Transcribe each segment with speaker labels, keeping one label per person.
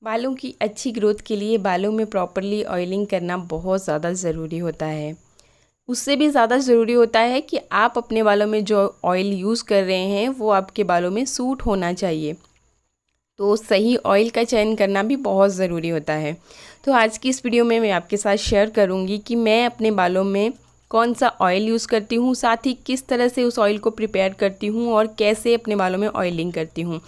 Speaker 1: बालों की अच्छी ग्रोथ के लिए बालों में प्रॉपरली ऑयलिंग करना बहुत ज़्यादा ज़रूरी होता है। उससे भी ज़्यादा ज़रूरी होता है कि आप अपने बालों में जो ऑयल यूज़ कर रहे हैं वो आपके बालों में सूट होना चाहिए। तो सही ऑयल का चयन करना भी बहुत ज़रूरी होता है। तो आज की इस वीडियो में मैं आपके साथ शेयर करूँगी कि मैं अपने बालों में कौन सा ऑयल यूज़ करती हूँ, साथ ही किस तरह से उस ऑयल को प्रिपेयर करती हूँ और कैसे अपने बालों में ऑयलिंग करती हूँ।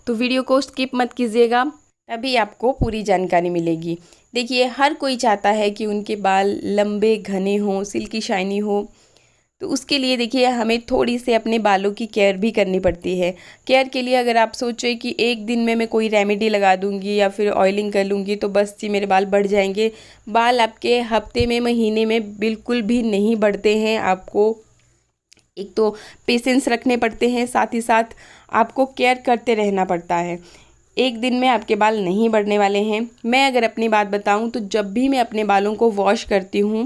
Speaker 1: तो वीडियो को स्किप मत कीजिएगा, तभी आपको पूरी जानकारी मिलेगी। देखिए, हर कोई चाहता है कि उनके बाल लंबे घने हों, सिल्की शाइनी हो। तो उसके लिए देखिए हमें थोड़ी सी अपने बालों की केयर भी करनी पड़ती है। केयर के लिए अगर आप सोचें कि एक दिन में मैं कोई रेमेडी लगा दूंगी या फिर ऑयलिंग कर लूँगी तो बस जी मेरे बाल बढ़ जाएंगे, बाल आपके हफ्ते में महीने में बिल्कुल भी नहीं बढ़ते हैं। आपको एक तो पेशेंस रखने पड़ते हैं, साथ ही साथ आपको केयर करते रहना पड़ता है। एक दिन में आपके बाल नहीं बढ़ने वाले हैं। मैं अगर अपनी बात बताऊं तो जब भी मैं अपने बालों को वॉश करती हूं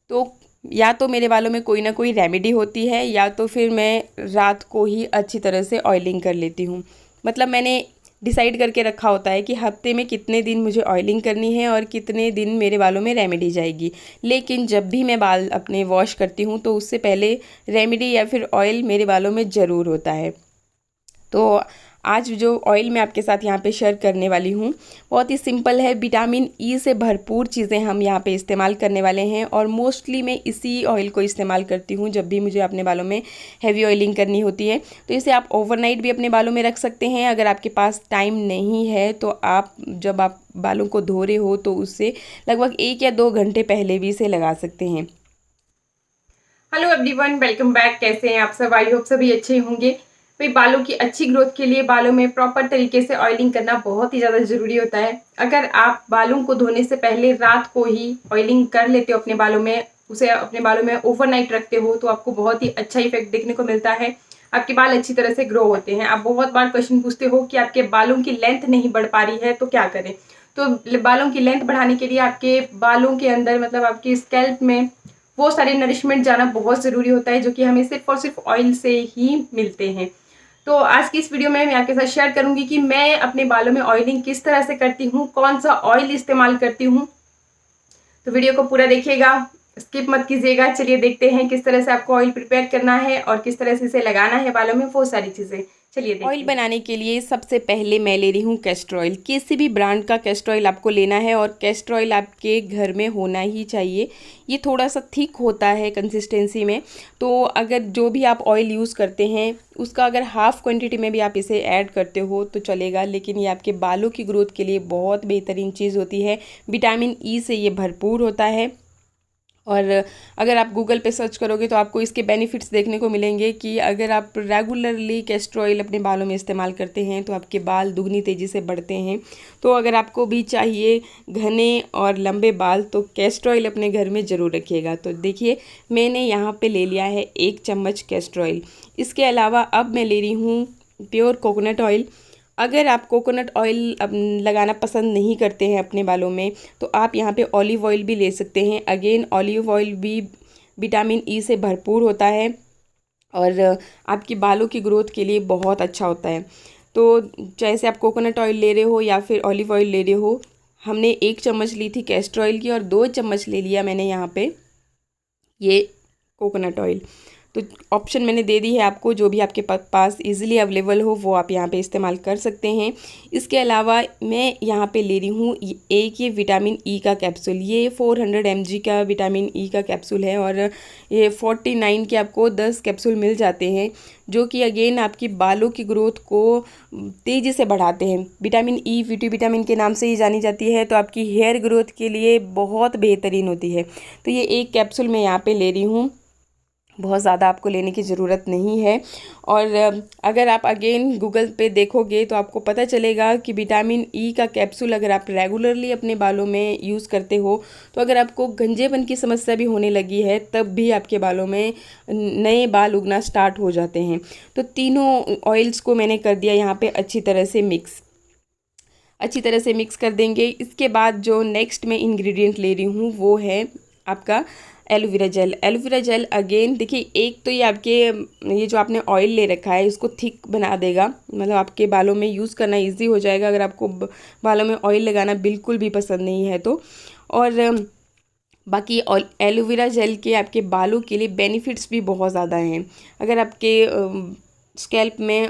Speaker 1: तो या तो मेरे बालों में कोई ना कोई रेमेडी होती है या तो फिर मैं रात को ही अच्छी तरह से ऑयलिंग कर लेती हूँ। मतलब मैंने डिसाइड करके रखा होता है कि हफ्ते में कितने दिन मुझे ऑयलिंग करनी है और कितने दिन मेरे बालों में रेमेडी जाएगी। लेकिन जब भी मैं बाल अपने वॉश करती हूँ तो उससे पहले रेमेडी या फिर ऑयल मेरे बालों में ज़रूर होता है। तो आज जो ऑयल मैं आपके साथ यहाँ पे शेयर करने वाली हूँ बहुत ही सिंपल है। विटामिन ई से भरपूर चीज़ें हम यहाँ पे इस्तेमाल करने वाले हैं और मोस्टली मैं इसी ऑयल को इस्तेमाल करती हूँ जब भी मुझे अपने बालों में हैवी ऑयलिंग करनी होती है। तो इसे आप ओवरनाइट भी अपने बालों में रख सकते हैं। अगर आपके पास टाइम नहीं है तो आप जब आप बालों को धो रहे हो तो उससे लगभग 1 या 2 घंटे पहले भी इसे लगा सकते हैं। Hello everyone, welcome back. कैसे हैं आप सब? आई होप सभी अच्छे होंगे। भाई, बालों की अच्छी ग्रोथ के लिए बालों में प्रॉपर तरीके से ऑयलिंग करना बहुत ही ज़्यादा ज़रूरी होता है। अगर आप बालों को धोने से पहले रात को ही ऑयलिंग कर लेते हो अपने बालों में, उसे अपने बालों में ओवरनाइट रखते हो तो आपको बहुत ही अच्छा इफेक्ट देखने को मिलता है। आपके बाल अच्छी तरह से ग्रो होते हैं। आप बहुत बार क्वेश्चन पूछते हो कि आपके बालों की लेंथ नहीं बढ़ पा रही है तो क्या करें। तो बालों की लेंथ बढ़ाने के लिए आपके बालों के अंदर मतलब आपकी स्कैल्प में वो सारे नरिशमेंट जाना बहुत ज़रूरी होता है जो कि हमें सिर्फ और सिर्फ ऑयल से ही मिलते हैं। तो आज की इस वीडियो में मैं आपके साथ शेयर करूंगी कि मैं अपने बालों में ऑयलिंग किस तरह से करती हूँ, कौन सा ऑयल इस्तेमाल करती हूँ। तो वीडियो को पूरा देखिएगा, स्किप मत कीजिएगा। चलिए देखते हैं किस तरह से आपको ऑयल प्रिपेयर करना है और किस तरह से इसे लगाना है बालों में, वो सारी चीज़ें। चलिए देखते हैं। ऑयल बनाने के लिए सबसे पहले मैं ले रही हूँ कैस्टर ऑयल। किसी भी ब्रांड का कैस्टर ऑयल आपको लेना है और कैस्टर ऑयल आपके घर में होना ही चाहिए। ये थोड़ा सा थिक होता है कंसिस्टेंसी में, तो अगर जो भी आप ऑयल यूज़ करते हैं उसका अगर हाफ़ क्वांटिटी में भी आप इसे ऐड करते हो तो चलेगा, लेकिन ये आपके बालों की ग्रोथ के लिए बहुत बेहतरीन चीज़ होती है। विटामिन ई से ये भरपूर होता है और अगर आप गूगल पे सर्च करोगे तो आपको इसके बेनिफिट्स देखने को मिलेंगे कि अगर आप रेगुलरली कैस्टर ऑयल अपने बालों में इस्तेमाल करते हैं तो आपके बाल दुगनी तेज़ी से बढ़ते हैं। तो अगर आपको भी चाहिए घने और लंबे बाल तो कैस्टर ऑयल अपने घर में ज़रूर रखिएगा। तो देखिए, मैंने यहाँ पे ले लिया है 1 चम्मच कैस्टर ऑयल। इसके अलावा अब मैं ले रही हूँ प्योर कोकोनट ऑयल। अगर आप कोकोनट ऑयल लगाना पसंद नहीं करते हैं अपने बालों में तो आप यहाँ पे ऑलिव ऑयल भी ले सकते हैं। अगेन ऑलिव ऑयल भी विटामिन ई से भरपूर होता है और आपके बालों की ग्रोथ के लिए बहुत अच्छा होता है। तो जैसे आप कोकोनट ऑयल ले रहे हो या फिर ऑलिव ऑयल ले रहे हो, हमने 1 चम्मच ली थी कैस्टर ऑयल की और 2 चम्मच ले लिया मैंने यहाँ पे ये कोकोनट ऑयल। तो ऑप्शन मैंने दे दी है आपको, जो भी आपके पास इजीली अवेलेबल हो वो आप यहाँ पे इस्तेमाल कर सकते हैं। इसके अलावा मैं यहाँ पे ले रही हूँ एक ये विटामिन ई का कैप्सूल। ये 400 mg का विटामिन ई का कैप्सूल है और ये 49 के आपको 10 कैप्सूल मिल जाते हैं, जो कि अगेन आपकी बालों की ग्रोथ को तेज़ी से बढ़ाते हैं। विटामिन ई ब्यूटी विटामिन के नाम से ही जानी जाती है, तो आपकी हेयर ग्रोथ के लिए बहुत बेहतरीन होती है। तो ये 1 कैप्सूल मैं यहाँ पे ले रही हूँ, बहुत ज़्यादा आपको लेने की ज़रूरत नहीं है। और अगर आप अगेन गूगल पे देखोगे तो आपको पता चलेगा कि विटामिन ई का कैप्सूल अगर आप रेगुलरली अपने बालों में यूज़ करते हो तो अगर आपको गंजेपन की समस्या भी होने लगी है तब भी आपके बालों में नए बाल उगना स्टार्ट हो जाते हैं। तो तीनों ऑयल्स को मैंने कर दिया यहाँ पे अच्छी तरह से मिक्स कर देंगे। इसके बाद जो नेक्स्ट मैं इंग्रेडिएंट ले रही हूँ वो है आपका aloe vera gel. Aloe vera gel again देखिए, एक तो ये आपके ये जो आपने ऑयल ले रखा है इसको थिक बना देगा, मतलब आपके बालों में यूज़ करना इजी हो जाएगा अगर आपको बालों में ऑयल लगाना बिल्कुल भी पसंद नहीं है तो। और बाकी एलोवेरा जेल के आपके बालों के लिए बेनिफिट्स भी बहुत ज़्यादा हैं। अगर आपके स्कैल्प में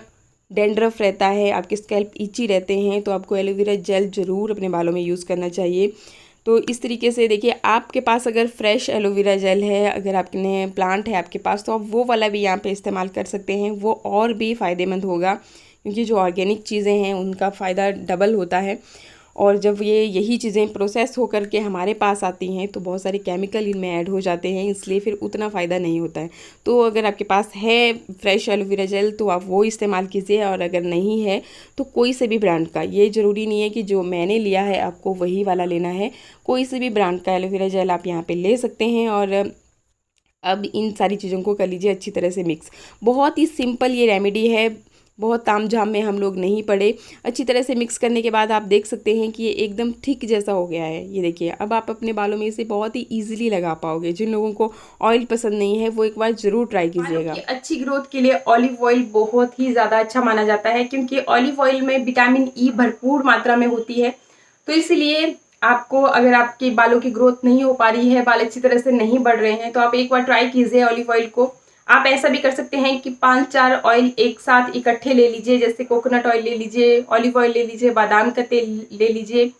Speaker 1: डेंड्रफ रहता है, आपके स्कैल्प इची रहते हैं, तो आपको एलोवेरा जेल ज़रूर अपने बालों में यूज़ करना चाहिए। तो इस तरीके से देखिए, आपके पास अगर फ्रेश एलोवेरा जेल है, अगर आपने प्लांट है आपके पास, तो आप वो वाला भी यहाँ पे इस्तेमाल कर सकते हैं, वो और भी फ़ायदेमंद होगा, क्योंकि जो ऑर्गेनिक चीज़ें हैं उनका फ़ायदा डबल होता है। और जब यही चीज़ें प्रोसेस हो करके हमारे पास आती हैं तो बहुत सारे केमिकल इनमें ऐड हो जाते हैं, इसलिए फिर उतना फ़ायदा नहीं होता है। तो अगर आपके पास है फ्रेश एलोवेरा जेल तो आप वो इस्तेमाल कीजिए, और अगर नहीं है तो कोई से भी ब्रांड का, ये ज़रूरी नहीं है कि जो मैंने लिया है आपको वही वाला लेना है, कोई से भी ब्रांड का एलोवेरा जेल आप यहाँ पर ले सकते हैं। और अब इन सारी चीज़ों को कर लीजिए अच्छी तरह से मिक्स। बहुत ही सिंपल ये रेमेडी है, बहुत तामझाम में हम लोग नहीं पड़े। अच्छी तरह से मिक्स करने के बाद आप देख सकते हैं कि ये एकदम थिक जैसा हो गया है। ये देखिए, अब आप अपने बालों में इसे बहुत ही इजीली लगा पाओगे। जिन लोगों को ऑयल पसंद नहीं है वो एक बार ज़रूर ट्राई कीजिएगा। अच्छी ग्रोथ के लिए ऑलिव ऑयल बहुत ही ज़्यादा अच्छा माना जाता है, क्योंकि ऑलिव ऑयल में विटामिन ई भरपूर मात्रा में होती है। तो इसलिए आपको, अगर आपके बालों की ग्रोथ नहीं हो पा रही है, बाल अच्छी तरह से नहीं बढ़ रहे हैं, तो आप एक बार ट्राई कीजिए ऑलिव ऑयल को। आप ऐसा भी कर सकते हैं कि 5-4 ऑयल एक साथ इकट्ठे ले लीजिए, जैसे कोकोनट ऑयल ले लीजिए, ऑलिव ऑयल ले लीजिए, बादाम का तेल ले लीजिए।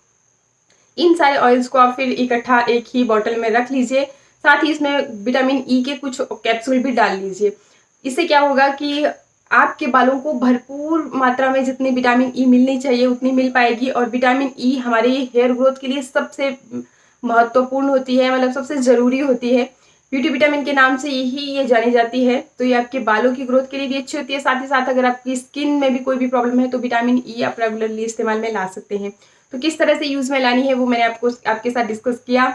Speaker 1: इन सारे ऑयल्स को आप फिर इकट्ठा एक ही बॉटल में रख लीजिए, साथ ही इसमें विटामिन ई के कुछ कैप्सूल भी डाल लीजिए। इससे क्या होगा कि आपके बालों को भरपूर मात्रा में जितनी विटामिन ई मिलनी चाहिए उतनी मिल पाएगी। और विटामिन ई हमारे हेयर ग्रोथ के लिए सबसे महत्वपूर्ण होती है, मतलब सबसे ज़रूरी होती है। ब्यूटी विटामिन के नाम से यही ये जानी जाती है। तो ये आपके बालों की ग्रोथ के लिए भी अच्छी होती है, साथ ही साथ अगर आपकी स्किन में भी कोई भी प्रॉब्लम है तो विटामिन ई आप रेगुलरली इस्तेमाल में ला सकते हैं। तो किस तरह से यूज़ में लानी है वो मैंने आपके साथ डिस्कस किया।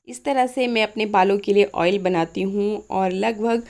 Speaker 1: इस तरह से मैं अपने बालों के लिए ऑयल बनाती हूँ, और लगभग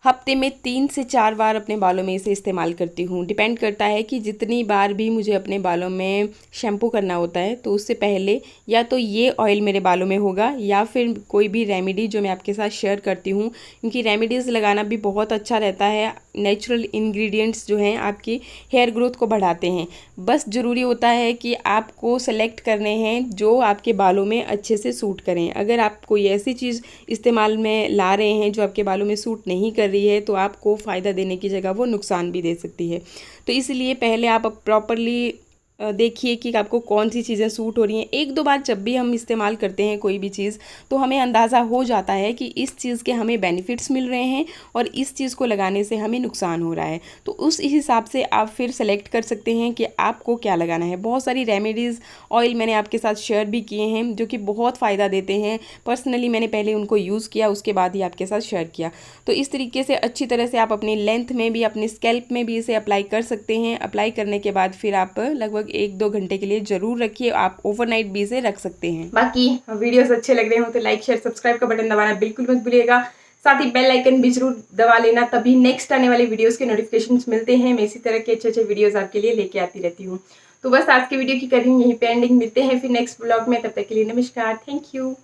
Speaker 1: हफ्ते में 3 से 4 बार अपने बालों में इसे इस्तेमाल करती हूँ। डिपेंड करता है कि जितनी बार भी मुझे अपने बालों में शैम्पू करना होता है तो उससे पहले या तो ये ऑयल मेरे बालों में होगा, या फिर कोई भी रेमेडी जो मैं आपके साथ शेयर करती हूँ, क्योंकि रेमेडीज़ लगाना भी बहुत अच्छा रहता है। नेचुरल इंग्रेडिएंट्स जो हैं आपकी हेयर ग्रोथ को बढ़ाते हैं। बस ज़रूरी होता है कि आपको सेलेक्ट करने हैं जो आपके बालों में अच्छे से सूट करें। अगर आप कोई ऐसी चीज़ इस्तेमाल में ला रहे हैं जो आपके बालों में सूट नहीं कर रही है तो आपको फ़ायदा देने की जगह वो नुकसान भी दे सकती है। तो इसलिए पहले आप प्रॉपरली देखिए कि आपको कौन सी चीज़ें सूट हो रही हैं। 1-2 बार जब भी हम इस्तेमाल करते हैं कोई भी चीज़, तो हमें अंदाज़ा हो जाता है कि इस चीज़ के हमें बेनिफिट्स मिल रहे हैं और इस चीज़ को लगाने से हमें नुकसान हो रहा है। तो उस हिसाब से आप फिर सेलेक्ट कर सकते हैं कि आपको क्या लगाना है। बहुत सारी रेमेडीज़ ऑयल मैंने आपके साथ शेयर भी किए हैं जो कि बहुत फ़ायदा देते हैं। पर्सनली मैंने पहले उनको यूज़ किया, उसके बाद ही आपके साथ शेयर किया। तो इस तरीके से अच्छी तरह से आप अपनी लेंथ में भी, अपने स्कैल्प में भी इसे अप्लाई कर सकते हैं। अप्लाई करने के बाद फिर आप लगभग 1-2 घंटे के लिए ज़रूर रखिए। आप ओवरनाइट भी इसे रख सकते हैं। बाकी वीडियोस अच्छे लग रहे हो तो लाइक शेयर सब्सक्राइब का बटन दबाना बिल्कुल मत भूलिएगा। साथ ही बेल आइकन भी जरूर दबा लेना, तभी नेक्स्ट आने वाले वीडियोस के नोटिफिकेशंस मिलते हैं। मैं इसी तरह के अच्छे वीडियोस आपके लिए लेके आती रहती हूँ। तो बस आज की वीडियो की कर रही हूँ यहीं पे एंडिंग। मिलते हैं फिर नेक्स्ट ब्लॉग में, तब तक के लिए नमस्कार, थैंक यू।